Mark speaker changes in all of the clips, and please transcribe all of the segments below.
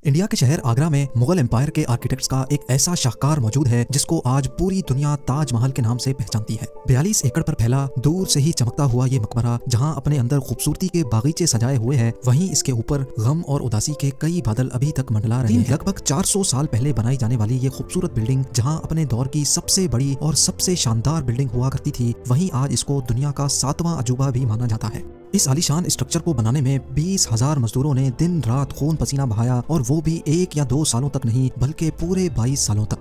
Speaker 1: India के शहर आगरा में मुगल एम्पायर के आर्किटेक्ट्स का एक ऐसा शाहकार मौजूद है जिसको आज पूरी दुनिया ताजमहल के नाम से पहचानती है। 42 एकड़ पर फैला दूर से ही चमकता हुआ ये मकबरा जहां अपने अंदर खूबसूरती के बागीचे सजाए हुए है, वहीं इसके ऊपर गम और उदासी के कई बादल अभी तक मंडला रहे हैं। लगभग 400 साल पहले बनाई जाने वाली ये खूबसूरत बिल्डिंग जहाँ अपने दौर की सबसे बड़ी और सबसे शानदार बिल्डिंग हुआ करती थी, वहीं आज इसको दुनिया का 7वां अजूबा भी माना जाता है। इस आलीशान स्ट्रक्चर को बनाने में 20,000 मजदूरों ने दिन रात खून पसीना बहाया, और वो भी 1 या 2 सालों तक नहीं बल्कि पूरे 22 सालों तक।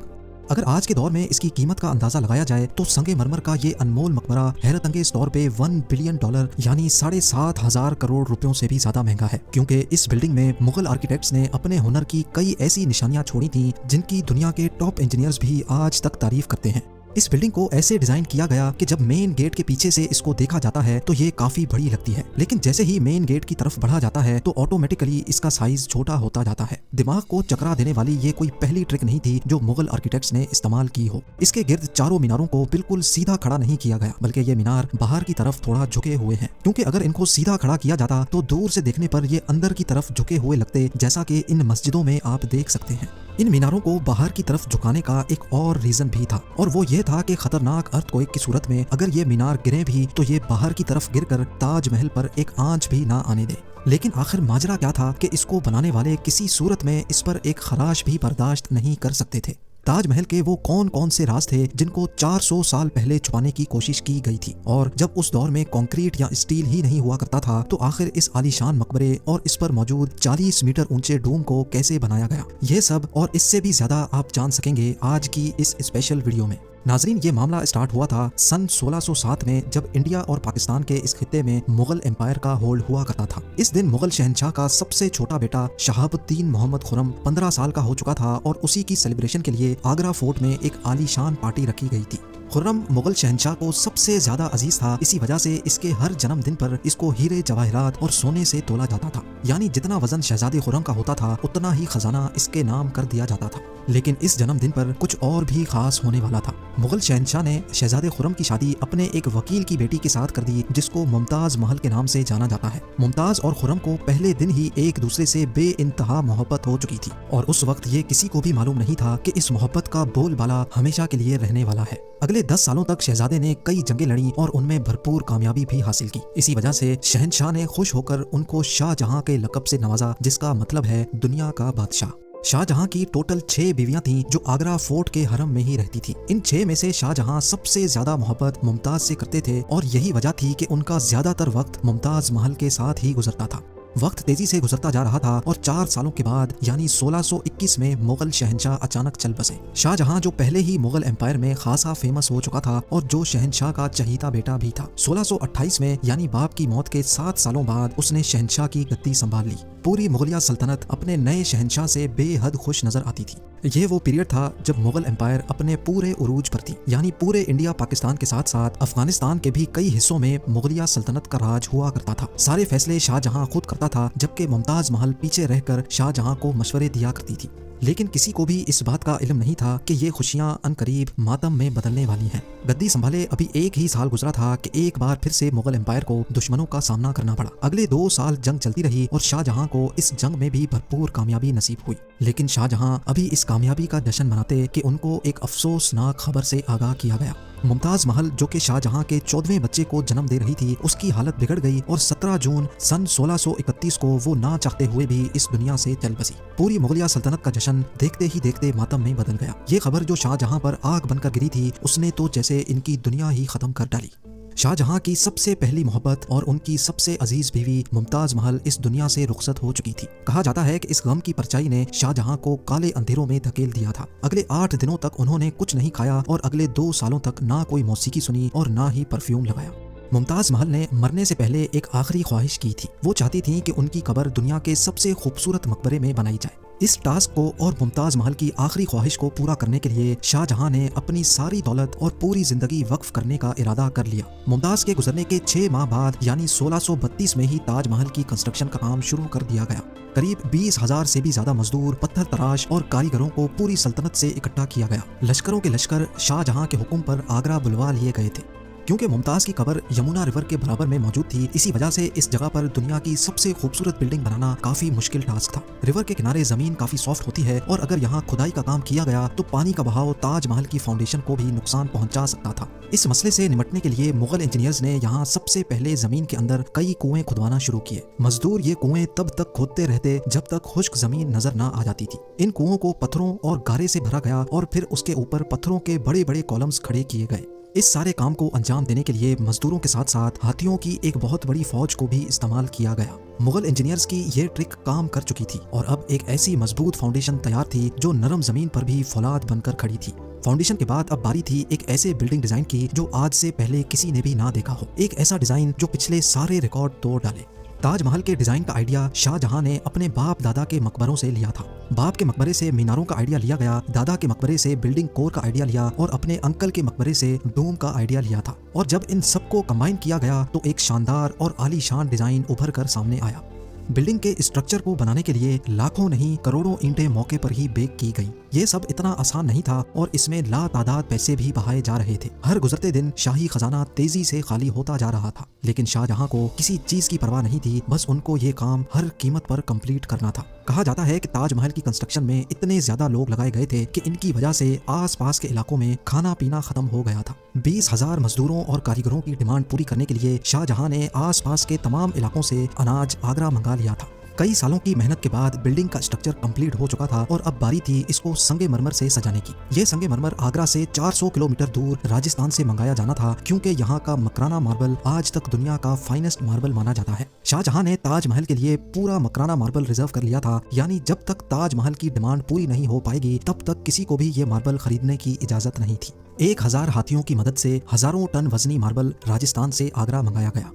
Speaker 1: अगर आज के दौर में इसकी कीमत का अंदाजा लगाया जाए तो संगमरमर का ये अनमोल मकबरा हैरत अंगेज तौर पे $1 बिलियन यानी 7,500 करोड़ रुपयों से भी ज्यादा महंगा है, क्योंकि इस बिल्डिंग में मुगल आर्किटेक्ट्स ने अपने हुनर की कई ऐसी निशानियां छोड़ी थी जिनकी दुनिया के टॉप इंजीनियर्स भी आज तक तारीफ करते हैं। इस बिल्डिंग को ऐसे डिजाइन किया गया कि जब मेन गेट के पीछे से इसको देखा जाता है तो ये काफी बड़ी लगती है, लेकिन जैसे ही मेन गेट की तरफ बढ़ा जाता है तो ऑटोमेटिकली इसका साइज छोटा होता जाता है। दिमाग को चकरा देने वाली ये कोई पहली ट्रिक नहीं थी जो मुगल आर्किटेक्ट्स ने इस्तेमाल की हो। इसके गिर्द चारों मीनारों को बिल्कुल सीधा खड़ा नहीं किया गया, बल्कि ये मीनार बाहर की तरफ थोड़ा झुके हुए हैं, क्योंकि अगर इनको सीधा खड़ा किया जाता तो दूर से देखने पर ये अंदर की तरफ झुके हुए लगते, जैसा कि इन मस्जिदों में आप देख सकते हैं। इन मीनारों को बाहर की तरफ झुकाने का एक और रीजन भी था, और वो ये था कि खतरनाक अर्थक्वेक की सूरत में अगर ये मीनार गिरे भी तो ये बाहर की तरफ गिरकर ताजमहल पर एक आंच भी ना आने दे। लेकिन आखिर माजरा क्या था कि इसको बनाने वाले किसी सूरत में इस पर एक खराश भी बर्दाश्त नहीं कर सकते थे। ताजमहल के वो कौन कौन से राज थे जिनको 400 साल पहले छुपाने की कोशिश की गई थी, और जब उस दौर में कंक्रीट या स्टील ही नहीं हुआ करता था तो आखिर इस आलीशान मकबरे और इस पर मौजूद 40 मीटर ऊंचे डूम को कैसे बनाया गया, ये सब और इससे भी ज्यादा आप जान सकेंगे आज की इस स्पेशल वीडियो में। नाजरीन, ये मामला स्टार्ट हुआ था सन 1607 में, जब इंडिया और पाकिस्तान के इस खित्ते में मुगल एम्पायर का होल्ड हुआ करता था। इस दिन मुगल शहंशाह का सबसे छोटा बेटा शहाबुद्दीन मोहम्मद खुर्रम 15 साल का हो चुका था, और उसी की सेलिब्रेशन के लिए आगरा फोर्ट में एक आलीशान पार्टी रखी गई थी। खुर्रम मुगल शहंशाह को सबसे ज्यादा अजीज था, इसी वजह से इसके हर जन्मदिन पर इसको हीरे जवाहरात और सोने से तोला जाता था, यानी जितना वजन शहजादे खुर्रम का होता था उतना ही खजाना इसके नाम कर दिया जाता था। लेकिन इस जन्मदिन पर कुछ और भी खास होने वाला था। मुगल शहंशाह ने शहजादे खुर्रम की शादी अपने एक वकील की बेटी के साथ कर दी, जिसको मुमताज महल के नाम से जाना जाता है। मुमताज और खुर्रम को पहले दिन ही एक दूसरे से बेइंतहा मोहब्बत हो चुकी थी, और उस वक्त ये किसी को भी मालूम नहीं था कि इस मोहब्बत का बोलबाला हमेशा के लिए रहने वाला है। अगले 10 सालों तक शहजादे ने कई जंगें लड़ी और उनमें भरपूर कामयाबी भी हासिल की। इसी वजह से शहंशाह ने खुश होकर उनको शाहजहां के लक़ब से नवाजा, जिसका मतलब है दुनिया का बादशाह। शाहजहां की टोटल 6 बीवियां थीं जो आगरा फोर्ट के हरम में ही रहती थी। इन 6 में से शाहजहां सबसे ज्यादा मोहब्बत मुमताज से करते थे, और यही वजह थी कि उनका ज्यादातर वक्त मुमताज महल के साथ ही गुजरता था। वक्त तेजी से गुजरता जा रहा था, और 4 सालों के बाद यानी 1621 में मुगल शहंशाह अचानक चल बसे। शाहजहां जो पहले ही मुगल एम्पायर में खासा फेमस हो चुका था और जो शहंशाह का चहीता बेटा भी था, 1628 में यानी बाप की मौत के 7 सालों बाद उसने शहंशाह की गद्दी संभाल ली। पूरी मुगलिया सल्तनत अपने नए शहंशाह से बेहद खुश नजर आती थी। ये वो पीरियड था जब मुगल एम्पायर अपने पूरे उरूज पर थी, यानी पूरे इंडिया पाकिस्तान के साथ साथ अफगानिस्तान के भी कई हिस्सों में मुगलिया सल्तनत का राज हुआ करता था। सारे फैसले शाहजहां खुद करता था, जबकि मुमताज महल पीछे रहकर शाहजहां को मशवरे दिया करती थी। लेकिन किसी को भी इस बात का इल्म नहीं था कि ये खुशियां अनकरीब मातम में बदलने वाली हैं। गद्दी संभाले अभी 1 ही साल गुजरा था कि एक बार फिर से मुगल एम्पायर को दुश्मनों का सामना करना पड़ा। अगले 2 साल जंग चलती रही और शाहजहां को इस जंग में भी भरपूर कामयाबी नसीब हुई। लेकिन शाहजहां अभी इस कामयाबी का जश्न मनाते कि उनको एक अफसोसनाक खबर से आगाह किया गया। मुमताज महल जो कि शाहजहां के 14वें बच्चे को जन्म दे रही थी, उसकी हालत बिगड़ गई, और 17 जून सन 1631 को वो ना चाहते हुए भी इस दुनिया से चल बसी। पूरी मुगलिया सल्तनत का जश्न देखते ही देखते मातम में बदल गया। ये खबर जो शाहजहां पर आग बनकर गिरी थी, उसने तो जैसे इनकी दुनिया ही खत्म कर डाली। शाहजहां की सबसे पहली मोहब्बत और उनकी सबसे अजीज बीवी मुमताज महल इस दुनिया से रुखसत हो चुकी थी। कहा जाता है कि इस गम की परछाई ने शाहजहां को काले अंधेरों में धकेल दिया था। अगले 8 दिनों तक उन्होंने कुछ नहीं खाया, और अगले 2 सालों तक ना कोई मौसीकी सुनी और ना ही परफ्यूम लगाया। मुमताज महल ने मरने से पहले एक आखिरी ख्वाहिश की थी। वो चाहती थी कि उनकी कब्र दुनिया के सबसे खूबसूरत मकबरे में बनाई जाए। इस टास्क को और मुमताज महल की आखिरी ख्वाहिश को पूरा करने के लिए शाहजहां ने अपनी सारी दौलत और पूरी जिंदगी वक्फ करने का इरादा कर लिया। मुमताज के गुजरने के 6 माह बाद यानी 1632 में ही ताजमहल की कंस्ट्रक्शन का काम शुरू कर दिया गया। करीब 20,000 से भी ज्यादा मजदूर, पत्थर तराश और कारीगरों को पूरी सल्तनत से इकट्ठा किया गया। लश्करों के लश्कर शाहजहां के हुक्म पर आगरा बुलवा लिए गए थे। क्योंकि मुमताज की कब्र यमुना रिवर के बराबर में मौजूद थी, इसी वजह से इस जगह पर दुनिया की सबसे खूबसूरत बिल्डिंग बनाना काफी मुश्किल टास्क था। रिवर के किनारे जमीन काफी सॉफ्ट होती है और अगर यहाँ खुदाई का काम किया गया तो पानी का बहाव ताजमहल की फाउंडेशन को भी नुकसान पहुंचा सकता था। इस मसले से निपटने के लिए मुगल इंजीनियर्स ने यहाँ सबसे पहले जमीन के अंदर कई कुएं खुदवाना शुरू किए। मजदूर ये कुएं तब तक खोदते रहते जब तक खुश्क जमीन नजर न आ जाती थी। इन कुओं को पत्थरों और गारे से भरा गया और फिर उसके ऊपर पत्थरों के बड़े बड़े कॉलम्स खड़े किए गए। इस सारे काम को अंजाम देने के लिए मजदूरों के साथ साथ हाथियों की एक बहुत बड़ी फौज को भी इस्तेमाल किया गया। मुगल इंजीनियर्स की ये ट्रिक काम कर चुकी थी और अब एक ऐसी मजबूत फाउंडेशन तैयार थी जो नरम जमीन पर भी फौलाद बनकर खड़ी थी। फाउंडेशन के बाद अब बारी थी एक ऐसे बिल्डिंग डिजाइन की जो आज से पहले किसी ने भी ना देखा हो। एक ऐसा डिजाइन जो पिछले सारे रिकॉर्ड तोड़ डाले। ताजमहल के डिजाइन का आइडिया शाहजहां ने अपने बाप दादा के मकबरों से लिया था। बाप के मकबरे से मीनारों का आइडिया लिया गया, दादा के मकबरे से बिल्डिंग कोर का आइडिया लिया और अपने अंकल के मकबरे से डोम का आइडिया लिया था। और जब इन सबको कंबाइन किया गया तो एक शानदार और आलीशान डिजाइन उभर कर सामने आया। बिल्डिंग के स्ट्रक्चर को बनाने के लिए लाखों नहीं करोड़ों ईंटें मौके पर ही बेक की गई। ये सब इतना आसान नहीं था और इसमें लातादाद पैसे भी बहाए जा रहे थे। हर गुजरते दिन शाही खजाना तेजी से खाली होता जा रहा था, लेकिन शाहजहां को किसी चीज की परवाह नहीं थी, बस उनको ये काम हर कीमत पर कंप्लीट करना था। कहा जाता है कि ताजमहल की कंस्ट्रक्शन में इतने ज्यादा लोग लगाए गए थे कि इनकी वजह से आसपास के इलाकों में खाना पीना खत्म हो गया था। 20,000 मजदूरों और कारीगरों की डिमांड पूरी करने के लिए शाहजहां ने आसपास के तमाम इलाकों से अनाज आगरा मंगा लिया था। कई सालों की मेहनत के बाद बिल्डिंग का स्ट्रक्चर कंप्लीट हो चुका था और अब बारी थी इसको संगमरमर से सजाने की। ये संगमरमर आगरा से 400 किलोमीटर दूर राजस्थान से मंगाया जाना था, क्योंकि यहाँ का मकराना मार्बल आज तक दुनिया का फाइनेस्ट मार्बल माना जाता है। शाहजहां ने ताजमहल के लिए पूरा मकराना मार्बल रिजर्व कर लिया था, यानी जब तक ताजमहल की डिमांड पूरी नहीं हो पाएगी तब तक किसी को भी ये मार्बल खरीदने की इजाजत नहीं थी। 1000 हाथियों की मदद से हजारों टन वजनी मार्बल राजस्थान से आगरा मंगाया गया।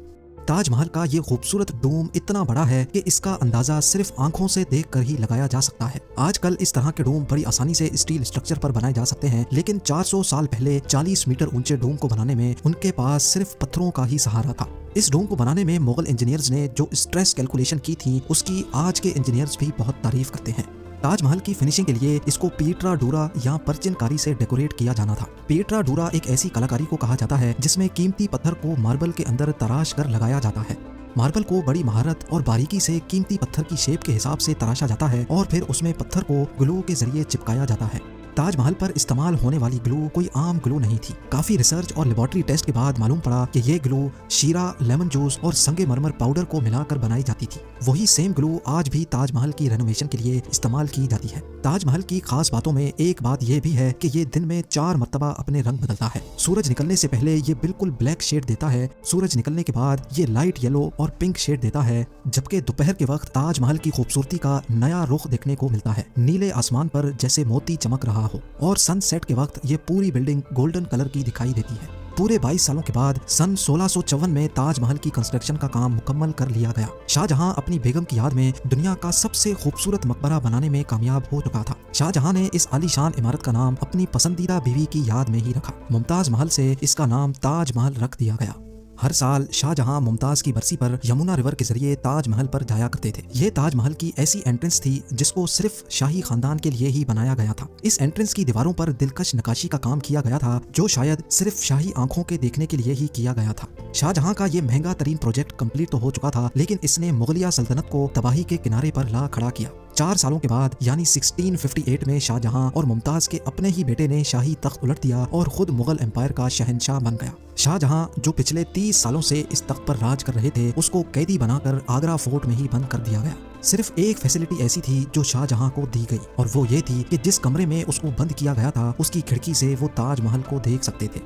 Speaker 1: ताजमहल का ये खूबसूरत डोम इतना बड़ा है कि इसका अंदाजा सिर्फ आंखों से देखकर ही लगाया जा सकता है। आजकल इस तरह के डोम बड़ी आसानी से स्टील स्ट्रक्चर पर बनाए जा सकते हैं, लेकिन 400 साल पहले 40 मीटर ऊंचे डोम को बनाने में उनके पास सिर्फ पत्थरों का ही सहारा था। इस डोम को बनाने में मुगल इंजीनियर्स ने जो स्ट्रेस कैलकुलेशन की थी उसकी आज के इंजीनियर्स भी बहुत तारीफ करते हैं। ताजमहल की फिनिशिंग के लिए इसको पीटरा डूरा या परचिनकारी से डेकोरेट किया जाना था। पीटरा डूरा एक ऐसी कलाकारी को कहा जाता है जिसमें कीमती पत्थर को मार्बल के अंदर तराश कर लगाया जाता है। मार्बल को बड़ी महारत और बारीकी से कीमती पत्थर की शेप के हिसाब से तराशा जाता है और फिर उसमें पत्थर को ग्लू के जरिए चिपकाया जाता है। ताजमहल पर इस्तेमाल होने वाली ग्लू कोई आम ग्लू नहीं थी। काफी रिसर्च और लेबोरेटरी टेस्ट के बाद मालूम पड़ा कि ये ग्लू शीरा, लेमन जूस और संगमरमर पाउडर को मिलाकर बनाई जाती थी। वही सेम ग्लू आज भी ताजमहल की रेनोवेशन के लिए इस्तेमाल की जाती है। ताजमहल की खास बातों में एक बात यह भी है कि ये दिन में 4 मरतबा अपने रंग बदलता है। सूरज निकलने से पहले ये बिल्कुल ब्लैक शेड देता है, सूरज निकलने के बाद ये लाइट येलो और पिंक शेड देता है, जबकि दोपहर के वक्त ताजमहल की खूबसूरती का नया रुख देखने को मिलता है। नीले आसमान पर जैसे मोती चमक रहा हो और सनसेट के वक्त ये पूरी बिल्डिंग गोल्डन कलर की दिखाई देती है। पूरे 22 सालों के बाद सन 1654 में ताजमहल की कंस्ट्रक्शन का काम मुकम्मल कर लिया गया। शाहजहां अपनी बेगम की याद में दुनिया का सबसे खूबसूरत मकबरा बनाने में कामयाब हो चुका था। शाहजहां ने इस आलीशान इमारत का नाम अपनी पसंदीदा बीवी की याद में ही रखा। मुमताज महल से इसका नाम ताजमहल रख दिया गया। हर साल शाहजहां मुमताज की बरसी पर यमुना रिवर के जरिए ताजमहल पर जाया करते थे। ये ताजमहल की ऐसी एंट्रेंस थी जिसको सिर्फ शाही खानदान के लिए ही बनाया गया था। इस एंट्रेंस की दीवारों पर दिलकश नक्काशी का काम किया गया था, जो शायद सिर्फ शाही आंखों के देखने के लिए ही किया गया था। शाहजहां का ये महंगा तरीन प्रोजेक्ट कंप्लीट तो हो चुका था, लेकिन इसने मुगलिया सल्तनत को तबाही के किनारे पर ला खड़ा किया। 4 सालों के बाद यानी 1658 में शाहजहां और मुमताज के अपने ही बेटे ने शाही तख्त उलट दिया और खुद मुगल एम्पायर का शहंशाह बन गया। शाहजहां जो पिछले 30 सालों से इस तख्त पर राज कर रहे थे, उसको कैदी बनाकर आगरा फोर्ट में ही बंद कर दिया गया। सिर्फ एक फैसिलिटी ऐसी थी जो शाहजहां को दी गई, और वो ये थी कि जिस कमरे में उसको बंद किया गया था उसकी खिड़की से वो ताजमहल को देख सकते थे।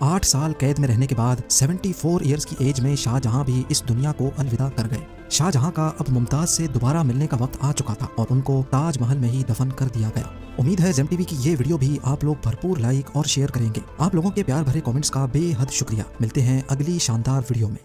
Speaker 1: 8 साल कैद में रहने के बाद 74 ईयर्स की एज में शाहजहां भी इस दुनिया को अलविदा कर गए। शाहजहां का अब मुमताज से दोबारा मिलने का वक्त आ चुका था और उनको ताजमहल में ही दफन कर दिया गया। उम्मीद है जेम टीवी की ये वीडियो भी आप लोग भरपूर लाइक और शेयर करेंगे। आप लोगों के प्यार भरे कमेंट्स का बेहद शुक्रिया। मिलते हैं अगली शानदार वीडियो में।